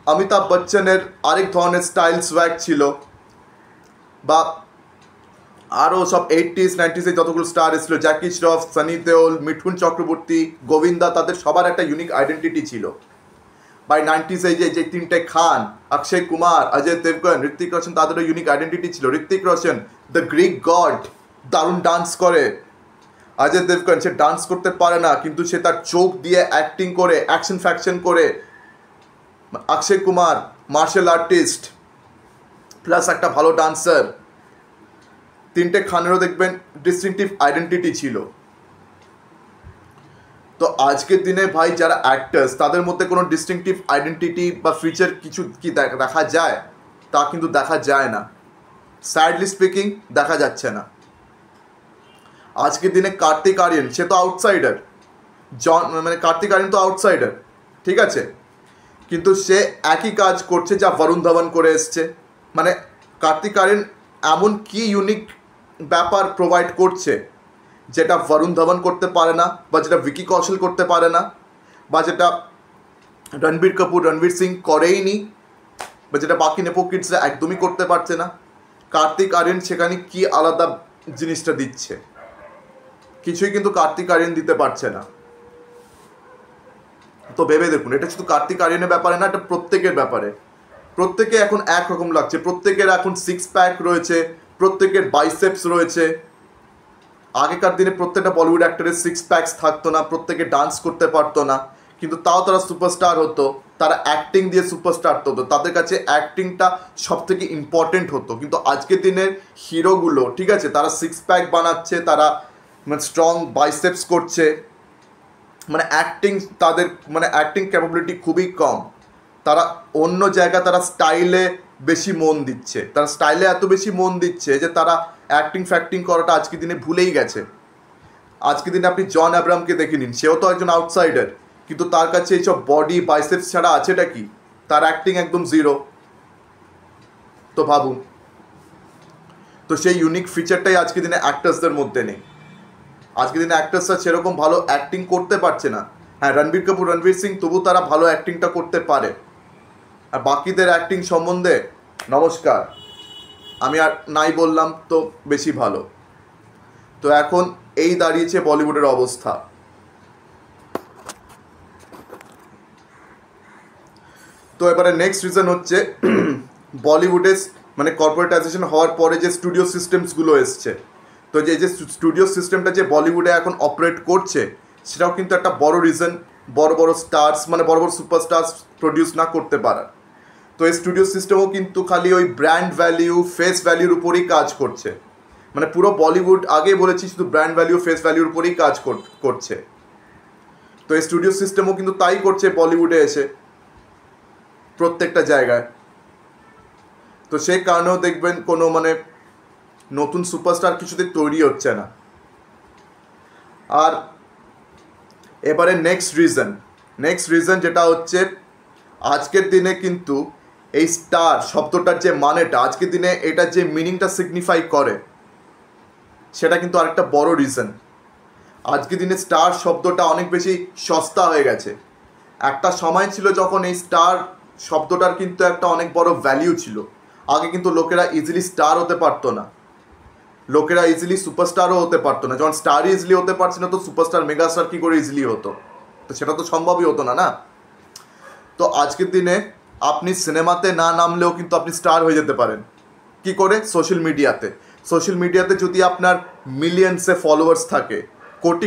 অমিতাভ বচ্চনের আরেক ধরনের স্টাইল সোয়াগ ছিল, বা আরও সব 80s 90s যতগুলো স্টার এসেছিল, জ্যাকি শ্রফ, সানি দেওল, মিঠুন চক্রবর্তী, গোবিন্দা, তাদের সবার একটা ইউনিক আইডেন্টিটি ছিল। বাই 90s যে তিনটে খান, অক্ষয় কুমার, অজয় দেবগন, ঋত্বিক রোশন, তাদেরও ইউনিক আইডেন্টিটি ছিল। Hrithik Roshan the Greek god, দারুণ ডান্স করে। অজয় দেবগন সে ডান্স করতে পারে না, কিন্তু সে তার চোখ দিয়ে অ্যাক্টিং করে, অ্যাকশন ফ্যাকশন করে। Akshay Kumar martial artist plus একটা ভালো ডান্সার। তিনটে খানেরও দেখবেন ডিস্টিংটিভ আইডেন্টিটি ছিল। তো আজকের দিনে ভাই যারা অ্যাক্টার্স, তাদের মধ্যে কোনো ডিস্টিংটিভ আইডেন্টিটি বা ফিচার কিছু কি দেখা যায়? তা কিন্তু দেখা যায় না, স্যাডলি স্পিকিং দেখা যাচ্ছে না। আজকের দিনে কার্তিক আরিয়ান, সে তো আউটসাইডার, মানে কার্তিক আরিয়ান তো আউটসাইডার, ঠিক আছে, কিন্তু সে একই কাজ করছে যা বরুণ ধাওয়ান করে এসছে। মানে কার্তিক আরিয়ান এমন কি ইউনিক ব্যাপার প্রোভাইড করছে যেটা বরুণ ধাওয়ান করতে পারে না, বা যেটা ভিকি কৌশল করতে পারে না, বা যেটা রণবীর কাপুর রণবীর সিং করেই নি, বা যেটা বাকি নেপো কিডসরা একদমই করতে পারছে না। কার্তিক আরিয়ান সেখানে কি আলাদা জিনিসটা দিচ্ছে? কিছুই কিন্তু কার্তিক আরিয়ান দিতে পারছে না। তো ভেবে দেখুন, এটা শুধু কার্তিক আরিয়ানের ব্যাপারে না, এটা প্রত্যেকের ব্যাপারে। প্রত্যেকে এখন একরকম লাগছে, প্রত্যেকের এখন সিক্স প্যাক রয়েছে, প্রত্যেকের বাইসেপস রয়েছে। আগেকার দিনে প্রত্যেকটা বলিউড অ্যাক্টরের সিক্স প্যাকস থাকতো না, প্রত্যেকে ডান্স করতে পারতো না, কিন্তু তাও তারা সুপারস্টার হতো, তারা অ্যাক্টিং দিয়ে সুপারস্টার হতো, তাদের কাছে অ্যাক্টিংটা সব থেকে ইম্পর্টেন্ট হতো। কিন্তু আজকের দিনের হিরোগুলো, ঠিক আছে, তারা সিক্স প্যাক বানাচ্ছে, তারা মানে স্ট্রং বাইসেপস করছে, মানে অ্যাক্টিং, তাদের মানে অ্যাক্টিং ক্যাপাবিলিটি খুবই কম। তারা অন্য জায়গায় তারা স্টাইলে বেশি মন দিচ্ছে, তারা স্টাইলে এত বেশি মন দিচ্ছে যে তারা অ্যাক্টিং ফ্যাক্টিং করাটা আজকের দিনে ভুলেই গেছে। আজকের দিনে আপনি জন আব্রাহামকে দেখে নিন, সেও তো একজন আউটসাইডার, কিন্তু তার কাছে এইসব বডি বাইসেপস ছাড়া আছেটা কি? তার অ্যাক্টিং একদম জিরো। তো ভাবুন, তো সেই ইউনিক ফিচারটাই আজকের দিনে অ্যাক্টার্সদের মধ্যে নেই। আজকের দিনে অ্যাক্টার্সরা সেরকম ভালো অ্যাক্টিং করতে পারছে না। হ্যাঁ, রণবীর কাপুর রণবীর সিং তবু তারা ভালো অ্যাক্টিংটা করতে পারে, আর বাকিদের অ্যাক্টিং সম্বন্ধে নমস্কার, আমি আর নাই বললাম তো বেশি ভালো। তো এখন এই দাঁড়িয়েছে বলিউডের অবস্থা। তো এবারে নেক্সট রিজন হচ্ছে বলিউডে মানে কর্পোরেটাইজেশন হওয়ার পরে যে স্টুডিও সিস্টেমসগুলো এসছে। তো যে স্টুডিও সিস্টেমটা যে বলিউডে এখন অপারেট করছে, সেটাও কিন্তু একটা বড় রিজন বড় বড় স্টার্স মানে বড় বড় সুপারস্টার্স প্রডিউস না করতে পারার। তো এই স্টুডিও সিস্টেমও কিন্তু খালি ওই ব্র্যান্ড ভ্যালিউ ফেস ভ্যালিউর উপরেই কাজ করছে। মানে পুরো বলিউড, আগেই বলেছি, শুধু ব্র্যান্ড ভ্যালিউ ফেস ভ্যালিউর উপরেই কাজ করছে। তো এই স্টুডিও সিস্টেমও কিন্তু তাই করছে বলিউডে এসে প্রত্যেকটা জায়গায়। তো সেই কারণেও দেখবেন কোনো মানে নতুন সুপারস্টার কিছুতে তৈরি হচ্ছে না। আর এবারে নেক্সট রিজন যেটা হচ্ছে, আজকের দিনে কিন্তু এই স্টার শব্দটার যে মানেটা, আজকের দিনে এটা যে মিনিংটা সিগনিফাই করে, সেটা কিন্তু আরেকটা বড় রিজন। আজকের দিনে স্টার শব্দটা অনেক বেশি সস্তা হয়ে গেছে। একটা সময় ছিল যখন এই স্টার শব্দটার কিন্তু একটা অনেক বড় ভ্যালিউ ছিল। আগে কিন্তু লোকেরা ইজিলি স্টার হতে পারতো না, লোকেরা ইজিলি সুপারস্টারও হতে পারতো না। যখন স্টারই ইজিলি হতে পারছে না, তো সুপারস্টার মেগাস্টার কী করে ইজিলি হতো? তো সেটা তো সম্ভবই হতো না, না? তো আজকের দিনে আপনি সিনেমাতে না নামলেও কিন্তু আপনি স্টার হয়ে যেতে পারেন। কি করে? সোশ্যাল মিডিয়াতে যদি আপনার মিলিয়নসে ফলোয়ার্স থাকে,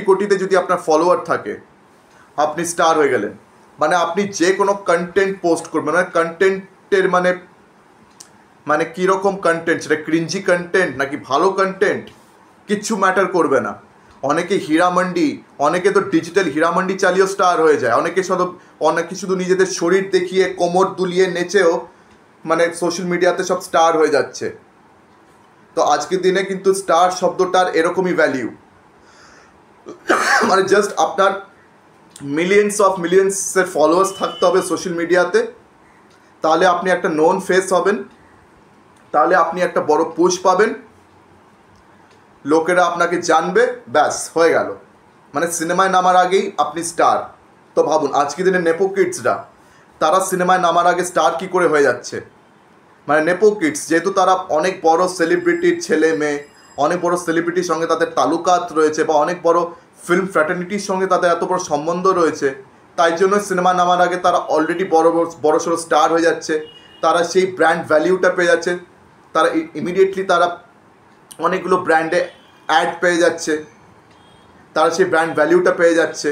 কোটিতে যদি আপনার ফলোয়ার থাকে, আপনি স্টার হয়ে গেলেন। মানে আপনি যে কোনো কন্টেন্ট পোস্ট করবেন, মানে কন্টেন্টের মানে কীরকম কন্টেন্ট, সেটা ক্রিঞ্জি কন্টেন্ট নাকি ভালো কন্টেন্ট, কিচ্ছু ম্যাটার করবে না। অনেকে তো ডিজিটাল হীরামান্ডি চালিয়েও স্টার হয়ে যায়। অনেকে শুধু নিজেদের শরীর দেখিয়ে, কোমর দুলিয়ে, নেচেও মানে সোশ্যাল মিডিয়াতে সব স্টার হয়ে যাচ্ছে। তো আজকের দিনে কিন্তু স্টার শব্দটার এরকমই ভ্যালিউ। মানে জাস্ট আপনার মিলিয়ন্সের ফলোয়ার্স থাকতে হবে সোশ্যাল মিডিয়াতে, তাহলে আপনি একটা নোন ফেস হবেন, তাহলে আপনি একটা বড় পুশ পাবেন, লোকেরা আপনাকে জানবে, ব্যাস হয়ে গেল। মানে সিনেমায় নামার আগেই আপনি স্টার। তো ভাবুন আজকের দিনে নেপো কিডসরা, তারা সিনেমায় নামার আগে স্টার কী করে হয়ে যাচ্ছে। মানে নেপো কিডস, যেহেতু তারা অনেক বড় সেলিব্রিটির ছেলে মেয়ে, অনেক বড় সেলিব্রিটির সঙ্গে তাদের তালুকাত রয়েছে, বা অনেক বড় ফিল্ম ফ্র্যাটার্নিটির সঙ্গে তাদের এত বড় সম্বন্ধ রয়েছে, তাই জন্য সিনেমা নামার আগে তারা অলরেডি বড় সড়ো স্টার হয়ে যাচ্ছে। তারা সেই ব্র্যান্ড ভ্যালিউটা পেয়ে যাচ্ছে, তারা ইমিডিয়েটলি তারা অনেকগুলো ব্র্যান্ডে অ্যাড পেয়ে যাচ্ছে, তারা সেই ব্র্যান্ড ভ্যালিউটা পেয়ে যাচ্ছে।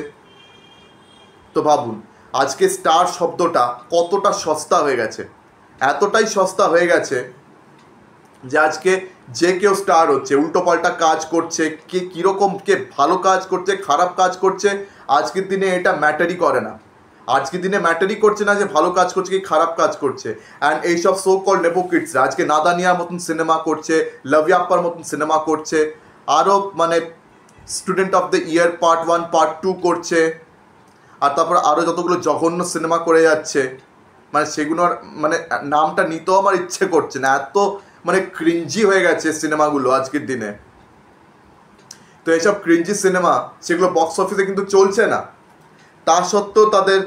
তো ভাবুন আজকে স্টার শব্দটা কতটা সস্তা হয়ে গেছে। এতটাই সস্তা হয়ে গেছে যে আজকে যে কেউ স্টার হচ্ছে, উল্টোপাল্টা কাজ করছে, কে কীরকম, কে ভালো কাজ করছে, খারাপ কাজ করছে, আজকের দিনে এটা ম্যাটারই করে না। আজকের দিনে ম্যাটারই করছে না যে ভালো কাজ করছে কি খারাপ কাজ করছে। অ্যান্ড এইসব সো কল নেপো কিডসরা আজকে নাদানিয়ার মতন সিনেমা করছে, লভিয়াপ্পার মতন সিনেমা করছে, আরও মানে student of the year part 1 part 2 করছে, আর তারপর আরও যতগুলো জঘন্য সিনেমা করে যাচ্ছে। মানে সেগুলোর মানে নামটা নিতেও আমার ইচ্ছে করছে না, এত মানে ক্রিঞ্জি হয়ে গেছে সিনেমাগুলো আজকের দিনে। তো এইসব ক্রিঞ্জি সিনেমা সেগুলো বক্স অফিসে কিন্তু চলছে না, তা সত্ত্বেও তাদের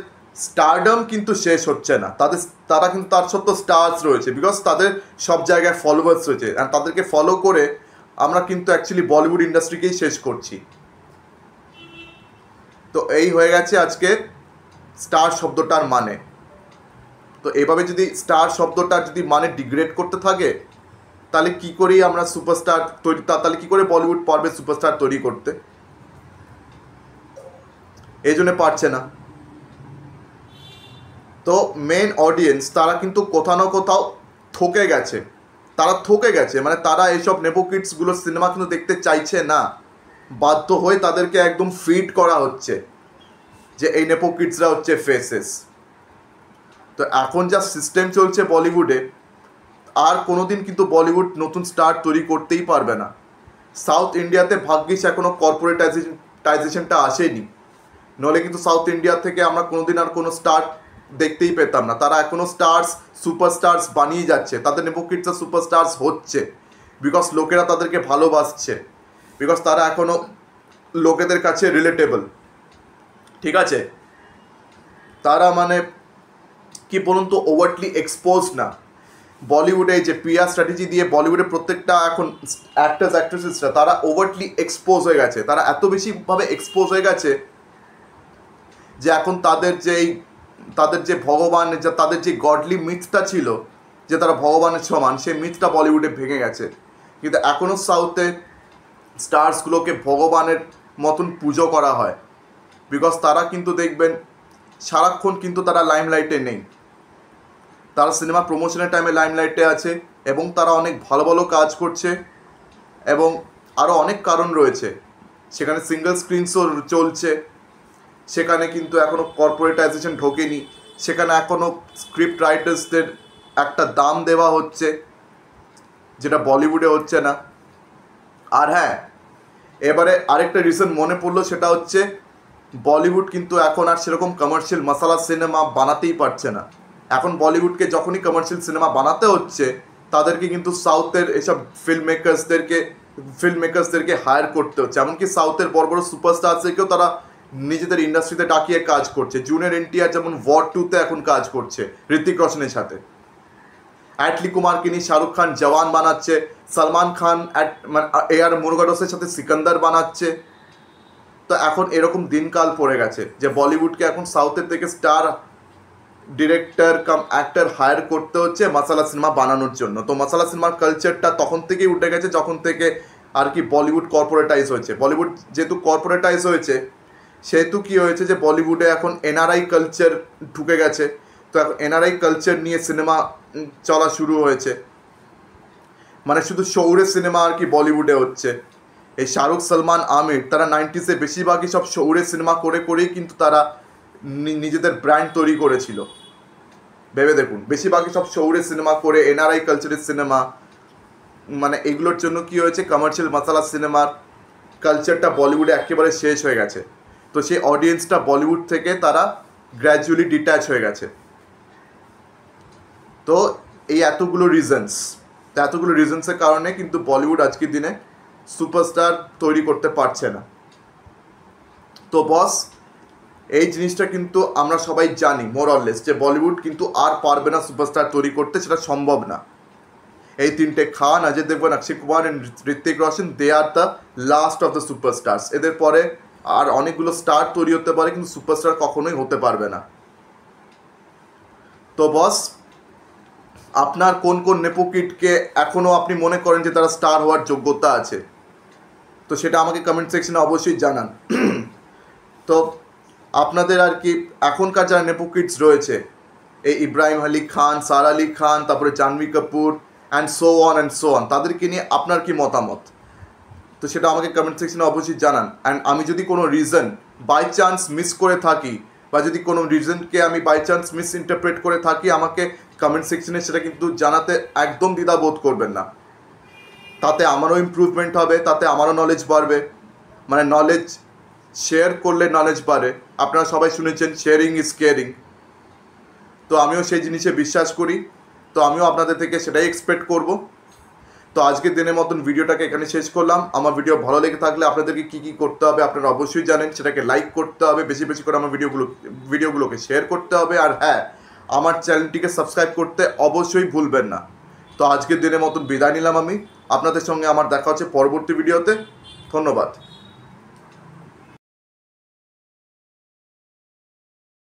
স্টারডম কিন্তু শেষ হচ্ছে না। তারা কিন্তু তার সত্ত্বেও স্টার্স রয়েছে, বিকজ তাদের সব জায়গায় ফলোয়ার্স রয়েছে, আর তাদেরকে ফলো করে আমরা কিন্তু অ্যাকচুয়ালি বলিউড ইন্ডাস্ট্রিকেই শেষ করছি। তো এই হয়ে গেছে আজকে স্টার শব্দটার মানে। তো এভাবে যদি স্টার শব্দটার যদি মানে ডিগ্রেড করতে থাকে, তাহলে কী করেই আমরা সুপারস্টার তৈরি, তাহলে কী করে বলিউড পারবে সুপারস্টার তৈরি করতে? এই জন্য পারছে না। তো মেন অডিয়েন্স তারা কিন্তু কোথাও না কোথাও থকে গেছে, মানে তারা এইসব নেপো কিডসগুলোর সিনেমা কিন্তু দেখতে চাইছে না। বাধ্য হয়ে তাদেরকে একদম ফিড করা হচ্ছে যে এই নেপো কিডসরা হচ্ছে ফেসেস। তো এখন যা সিস্টেম চলছে বলিউডে, আর কোনোদিন কিন্তু বলিউড নতুন স্টার তৈরি করতেই পারবে না। সাউথ ইন্ডিয়াতে ভাগ্যিস এখনও কর্পোরেটাইজেশনটা আসেনি, নলে কিন্তু সাউথ ইন্ডিয়া থেকে আমরা কোনোদিন আর কোনো স্টার দেখতেই পেতাম না। তারা এখনও সুপারস্টার্স বানিয়ে যাচ্ছে, তাদের নেপো কিডসরা সুপারস্টার্স হচ্ছে, বিকজ লোকেরা তাদেরকে ভালোবাসছে, বিকজ তারা এখনও লোকেদের কাছে রিলেটেবল। ঠিক আছে, তারা মানে কি বলুন তো, ওভারটলি এক্সপোজ না। বলিউডে যে পিআর স্ট্র্যাটেজি দিয়ে বলিউডের প্রত্যেকটা এখন অ্যাক্ট্রেসেসরা তারা ওভারটলি এক্সপোজ হয়ে গেছে, তারা এত বেশিভাবে এক্সপোজ হয়ে গেছে যে এখন তাদের যে ভগবানের তাদের যে গডলি মিথটা ছিল যে তারা ভগবানের সমান, সেই মিথটা বলিউডে ভেঙে গেছে। কিন্তু এখনও সাউথে স্টার্সগুলোকে ভগবানের মতন পুজো করা হয়, বিকজ তারা কিন্তু দেখবেন সারাক্ষণ কিন্তু তারা লাইমলাইটে নেই, তারা সিনেমা প্রমোশনের টাইমে লাইমলাইটে আছে, এবং তারা অনেক ভালো ভালো কাজ করছে, এবং আরও অনেক কারণ রয়েছে। সেখানে সিঙ্গেল স্ক্রিনসও চলছে, সেখানে কিন্তু এখনও কর্পোরেটাইজেশন ঢোকেনি, সেখানে এখনও স্ক্রিপ্ট রাইটার্সদের একটা দাম দেওয়া হচ্ছে যেটা বলিউডে হচ্ছে না। আর হ্যাঁ, এবারে আরেকটা রিজন মনে পড়লো, সেটা হচ্ছে বলিউড কিন্তু এখন আর সেরকম কমার্শিয়াল মশালা সিনেমা বানাতেই পারছে না। এখন বলিউডকে যখনই কমার্শিয়াল সিনেমা বানাতে হচ্ছে, তাদেরকে কিন্তু সাউথের এসব ফিল্ম মেকার্সদেরকে হায়ার করতে হচ্ছে। এমনকি সাউথের বড় বড় সুপারস্টারদেরকেও তারা নিজেদের ইন্ডাস্ট্রিতে ডাকিয়ে কাজ করছে। জুনিয়র এনটিআর যেমন ওয়ার 2-তে এখন কাজ করছে ঋতিক রোশনের সাথে, অ্যাটলি কুমারকে নিয়ে শাহরুখ খান জওয়ান বানাচ্ছে, সলমান খান AR মুরুগাডোসের সাথে সিকান্দার বানাচ্ছে। তো এখন এরকম দিনকাল পড়ে গেছে যে বলিউডকে এখন সাউথের থেকে স্টার ডিরেক্টর কাম অ্যাক্টর হায়ার করতে হচ্ছে মশালা সিনেমা বানানোর জন্য। তো মশালা সিনেমার কালচারটা তখন থেকেই উঠে গেছে যখন থেকে আর কি বলিউড কর্পোরেটাইজ হয়েছে। বলিউড যেহেতু কর্পোরেটাইজ হয়েছে, সেহেতু কি হয়েছে যে বলিউডে এখন NRI কালচার ঢুকে গেছে। তো এখন NRI কালচার নিয়ে সিনেমা চলা শুরু হয়েছে, মানে শুধু শৌরের সিনেমা আর কি বলিউডে হচ্ছে। এই শাহরুখ, সলমান, আমির তারা 90s বেশিরভাগই সব শৌরের সিনেমা করে করেই কিন্তু তারা নিজেদের ব্র্যান্ড তৈরি করেছিল। ভেবে দেখুন, বেশিরভাগই সব শৌরের সিনেমা করে, NRI কালচারের সিনেমা, মানে এগুলোর জন্য কি হয়েছে, কমার্শিয়াল মশালা সিনেমার কালচারটা বলিউডে একেবারে শেষ হয়ে গেছে। তো সেই অডিয়েন্সটা বলিউড থেকে তারা গ্র্যাজুয়ালি ডিট্যাচ হয়ে গেছে। তো এই এতগুলো রিজনসের কারণে কিন্তু বলিউড আজকের দিনে সুপারস্টার তৈরি করতে পারছে না। তো বস, এই জিনিসটা কিন্তু আমরা সবাই জানি মোরলেস, যে বলিউড কিন্তু আর পারবে না সুপারস্টার তৈরি করতে, সেটা সম্ভব না। এই তিনটে Khan, Ajay Devgn, Akshay Kumar and Hrithik Roshan, they are the last of the superstars. এদের পরে আর অনেকগুলো স্টার তৈরি হতে পারে, কিন্তু সুপারস্টার কখনোই হতে পারবে না। তো বস, আপনার কোন কোন নেপোকিডকে এখনও আপনি মনে করেন যে তারা স্টার হওয়ার যোগ্যতা আছে, তো সেটা আমাকে কমেন্ট সেকশনে অবশ্যই জানান। তো আপনাদের আর কি এখনকার যারা নেপোকিডস রয়েছে, এই ইব্রাহিম আলী খান, সারা আলী খান, তারপরে Janhvi Kapoor and so on, তাদেরকে নিয়ে আপনার কি মতামত, তো সেটা আমাকে কমেন্ট সেকশনে অবশ্যই জানান। অ্যান্ড আমি যদি কোনো রিজন বাই চান্স মিস করে থাকি, বা যদি কোনো রিজনকে আমি বাই চান্স মিস ইন্টারপ্রেট করে থাকি, আমাকে কমেন্ট সেকশনে সেটা কিন্তু জানাতে একদম দ্বিধাবোধ করবেন না। তাতে আমারও ইমপ্রুভমেন্ট হবে, তাতে আমারও নলেজ বাড়বে। মানে নলেজ শেয়ার করলে নলেজ বাড়ে। আপনারা সবাই শুনেছেন শেয়ারিং ইজ কেয়ারিং। তো আমিও সেই জিনিসে বিশ্বাস করি, তো আমিও আপনাদের থেকে সেটাই এক্সপেক্ট করব। তো আজকের দিনের মতন ভিডিওটাকে এখানে শেষ করলাম। আমার ভিডিও ভালো লেগে থাকলে আপনাদেরকে কী কী করতে হবে আপনারা অবশ্যই জানেন। সেটাকে লাইক করতে হবে, বেশি বেশি করে আমার ভিডিওগুলোকে শেয়ার করতে হবে, আর হ্যাঁ, আমার চ্যানেলটিকে সাবস্ক্রাইব করতে অবশ্যই ভুলবেন না। তো আজকের দিনের মতন বিদায় নিলাম আমি। আপনাদের সঙ্গে আমার দেখা হচ্ছে পরবর্তী ভিডিওতে। ধন্যবাদ।